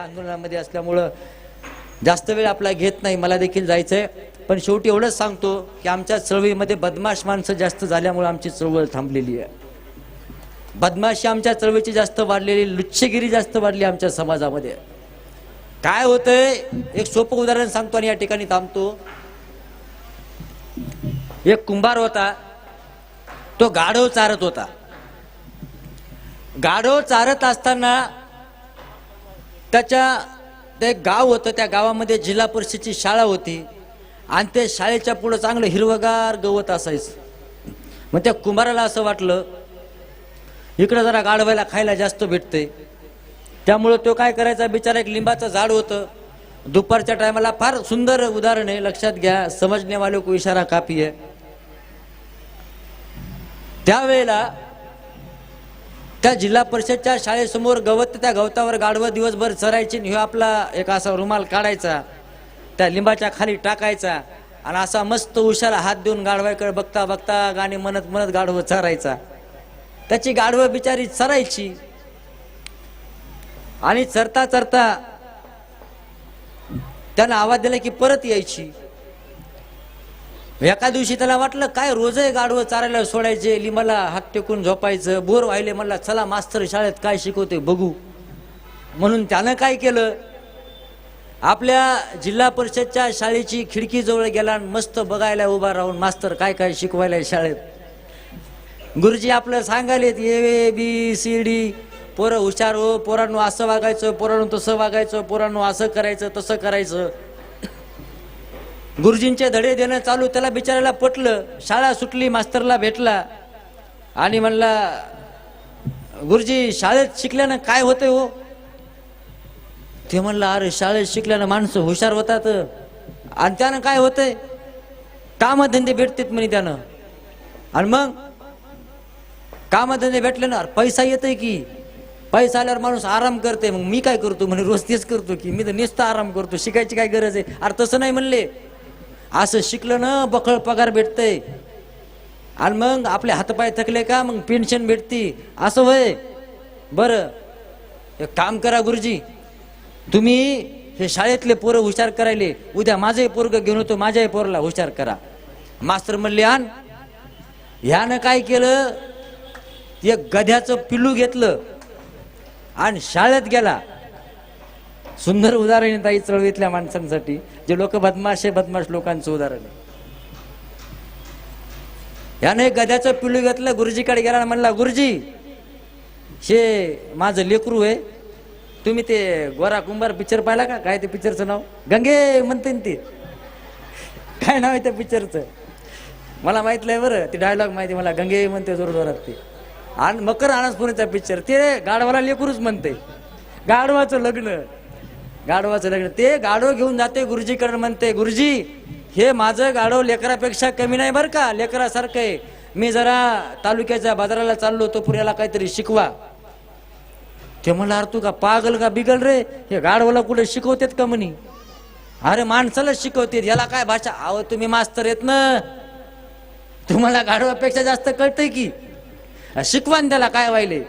आंदोलनामध्ये असल्यामुळं जास्त वेळ आपला घेत नाही, मला देखील जायचंय. पण शेवटी एवढंच सांगतो की आमच्या चळवळीमध्ये बदमाश माणसं जास्त झाल्यामुळे आमची चळवळ थांबलेली आहे. बदमाशी आमच्या चळवळीची जास्त वाढलेली, लुच्चेगिरी जास्त वाढली आमच्या समाजामध्ये. काय होतंय एक सोपं उदाहरण सांगतो आणि या ठिकाणी थांबतो. एक कुंभार होता, तो गाढव चारत होता. गाढव चारत असताना त्याच्या ते गाव होतं, त्या गावामध्ये जिल्हा परिषदेची शाळा होती आणि ते शाळेच्या पुढे चांगलं हिरवगार गवत असायचं. मग त्या कुंभाराला असं वाटलं इकडे जरा गाढवायला खायला जास्त भेटते, त्यामुळं तो काय करायचा, बिचारा एक लिंबाचं झाड होतं. दुपारच्या टायमाला फार सुंदर उदाहरण आहे, लक्षात घ्या, समजने वालों को इशारा काफी है. त्यावेळेला त्या जिल्हा परिषदच्या शाळेसमोर गवत, त्या गवतावर गाढवं दिवसभर चरायची. ह्यो आपला एक असा रुमाल काढायचा, त्या लिंबाच्या खाली टाकायचा आणि असा मस्त उशाला हात देऊन गाढवाकडे बघता बघता गाणी म्हणत म्हणत गाढवं चरायचा. त्याची गाढवं बिचारी चरायची आणि चरता चरता त्यानं आवाज दिला की परत यायची. एका दिवशी त्याला वाटलं काय रोजही गाढवं चारायला सोडायचे, लिंबाला हात टेकून झोपायचं, बोर व्हायले. म्हणला चला मास्तर शाळेत काय शिकवते बघू. म्हणून त्यानं काय केलं, आपल्या जिल्हा परिषदच्या शाळेची खिडकी जवळ गेला आणि मस्त बघायला उभा राहून मास्तर काय काय शिकवायला शाळेत. गुरुजी आपलं सांगायलेत ABCD, पोरं हुशार हो, पोरांनो असं वागायचं, पोरांनो तसं वागायचं, पोरांनो असं करायचं तसं करायचं. गुरुजींचे धडे देणं चालू. त्याला बिचारायला पटलं. शाळा सुटली, मास्तरला भेटला आणि म्हणला गुरुजी शाळेत शिकल्यानं काय होतंय हो. ते म्हणलं अरे शाळेत शिकल्यानं माणसं हुशार होतात आणि त्यानं काय होतंय, कामधंदे भेटतात म्हणे त्यानं. आणि मग कामधंदे भेटले ना, पैसा येतोय की, पैसा आल्यावर माणूस आराम करते. मग मी काय करतो म्हणे, रोज तेच करतो की, मी तर नुसतं आराम करतो, शिकायची काय गरज आहे. अरे तसं नाही म्हणले, असं शिकलं ना बखळ पगार भेटतंय आणि मग आपले हातपाय थकले का मग पेन्शन भेटती, असं होय. बरं एक काम करा गुरुजी, तुम्ही हे शाळेतले पोरं हुशार करायले, उद्या माझंही पोरग घेऊन होतो, माझ्याही पोराला हुशार करा. मास्तर म्हणले आण. ह्यानं काय केलं, एक गध्याचं पिल्लू घेतलं आणि शाळेत गेला. सुंदर उदाहरण आहे ताई चळवळीतल्या माणसांसाठी, जे लोक बदमाश लोकांचं उदाहरण आहे. याने गध्याचं पिल्लू घेतलं, गुरुजीकडे गेला आणि म्हणला गुरुजी हे माझं लेकरू आहे, तुम्ही ते गोरा कुंभार पिक्चर पाहिला का, काय ते पिक्चरचं नाव, गंगे म्हणते ते, काय नाव आहे त्या पिक्चरचं मला माहित नाही बरं, ते डायलॉग माहिती मला, गंगे म्हणते जोर जोरात ते. आणि मकर अनासपुरीचा पिक्चर, ते गाढवाला लेकरूच म्हणते. गाढवाचं लग्न, गाढवाचं लग्न, ते गाढव घेऊन जाते गुरुजीकडे, म्हणते गुरुजी हे माझं गाढव लेकरापेक्षा कमी नाही बरं का, लेकरासारखं आहे. मी जरा तालुक्याच्या बाजाराला चाललो, तो पुऱ्याला काहीतरी शिकवा. ते म्हणला अरे तू का पागल का बिगल रे, हे गाढवाला कुठे शिकवतेत का म्हणी. अरे माणसाला शिकवतेत, याला काय भाषा. अहो तुम्ही मास्तर येत ना, तुम्हाला गाढवापेक्षा जास्त कळतंय की, शिकवान त्याला काय व्हायले.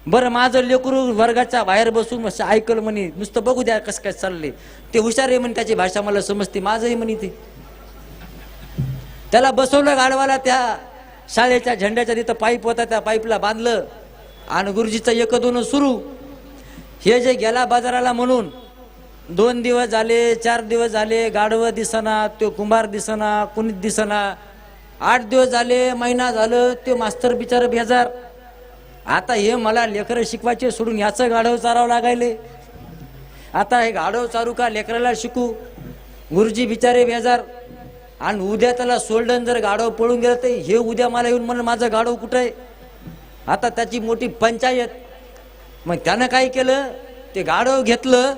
बरं माझं लेकरू वर्गाच्या बाहेर बसून ऐकलं म्हणे, नुसतं बघू द्या कसं काय चालले, ते हुशार आहे म्हणे, त्याची भाषा मला समजते, माझंही म्हणे ते. त्याला बसवलं गाढवाला, त्या शाळेच्या झेंड्याच्या तिथं पाईप होता, त्या पाईपला बांधलं आणि गुरुजीचं एक दोन सुरू. हे जे गेला बाजाराला म्हणून 2 दिवस झाले, 4 दिवस झाले, गाढवं दिसना, तो कुंभार दिसना, कुणीच दिसना. 8 दिवस झाले, महिना झालं, ते मास्तर बिचार बेजार. आता हे मला लेकरं शिकवायचे सोडून याचं गाढव चारावं लागायले. आता हे गाढव चारू का लेकराला शिकू, गुरुजी बिचारे बेजार. आणि उद्या त्याला सोडलं जर गाढव पळून गेलं तर हे उद्या मला येऊन म्हणून माझं गाढव कुठं आहे. आता त्याची मोठी पंचायत. मग त्यानं काय केलं, ते गाढव घेतलं,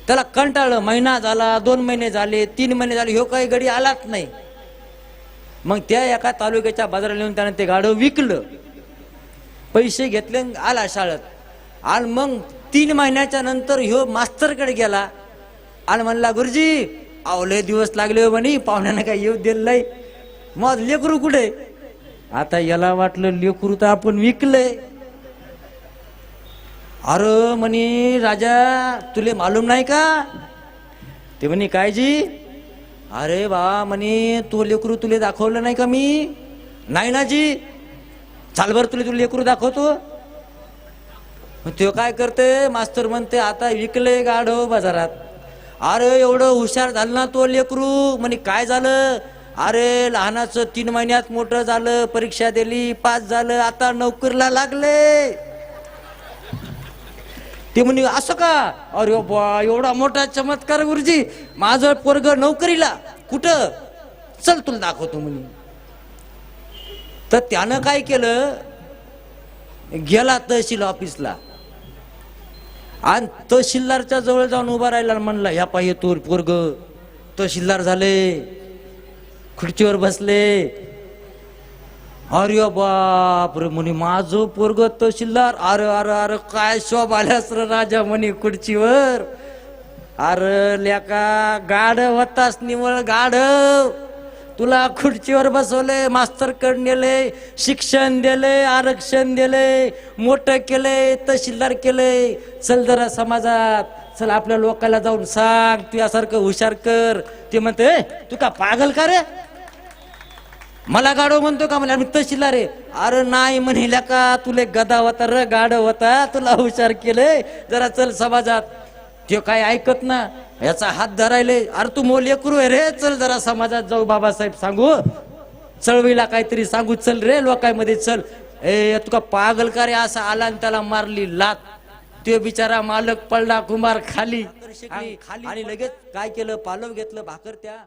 त्याला कंटाळलं. महिना झाला, 2 महिने झाले, 3 महिने झाले, ह्यो काही गडी आलाच नाही. मग त्या एका तालुक्याच्या बाजाराला येऊन त्यानं ते गाढव विकलं, पैसे घेतले, आला शाळेत. आणि मग 3 महिन्याच्या नंतर ह्यो मास्तरकडे गेला आणि म्हणला गुरुजी अहो लय दिवस लागले म्हणे, पाहुण्यानं काय येऊ दिलं नाही, मग लेकरू कुठे. आता याला वाटलं लेकरू तर आपण विकलंय. अरे म्हणे राजा तुले मालूम नाही का? ते म्हणे काय जी? अरे बा म्हणे तू लेकरू तुले दाखवलं नाही का मी? नाही ना जी. चाल बर तुले लेकरू दाखवतो. तो काय करते मास्तर म्हणते आता विकले गाढव बाजारात. अरे एवढं हुशार झालं ना तो लेकरू. म्हणे काय झालं? अरे लहानाचं 3 महिन्यात मोठं झालं, परीक्षा दिली, पास झालं, आता नोकरीला लागले. ते म्हणे असं का? अरे बा एवढा मोठा चमत्कार गुरुजी, माझं पोरग नोकरीला. कुठं? चल तुला दाखवतो म्हणे. तर त्यानं काय केलं, गेला तहसील ऑफिसला आणि तहसीलदारच्या जवळ जाऊन उभा राहिला. म्हणला ह्या पाहिजे तोर पोरग. तहसीलदार झाले, खुर्चीवर बसले. अरे बाप रे म्हणे माझं पोरग तहसीलदार. अरे अरे अरे काय शोभ आल्यास र राजा म्हणे खुर्चीवर. अरे लेका गाढव होतास, निवळ गाढव. तुला खुर्चीवर बसवले, मास्तर कडे नेले, शिक्षण दिले, आरक्षण दिले, मोठं केले, तहसीलदार केले. चल जरा समाजात, चल आपल्या लोकांना जाऊन सांग तू यासारखं हुशार कर. ते म्हणते तू का पागल का रे? मला गाढव म्हणतो का? मला मी तहसीलदार आहे. अरे नाही म्हणल्या का तुले गदा होता र गाढव होता, तुला हुशार केले, जरा चल समाजात. ते काय ऐकत ना, याचा हात धरायले. अरे तू मोल लेकरू आहे रे, चल जरा समाजात जाऊ, बाबासाहेब सांगू, चळवळीला काहीतरी सांगू, चल रे लोकांमध्ये चल. ए तुका पागल का रे? असा आला आणि त्याला मारली लात. तो बिचारा मालक पडला कुंभार खाली. आणि लगेच काय केलं, पालव घेतलं, भाकर त्या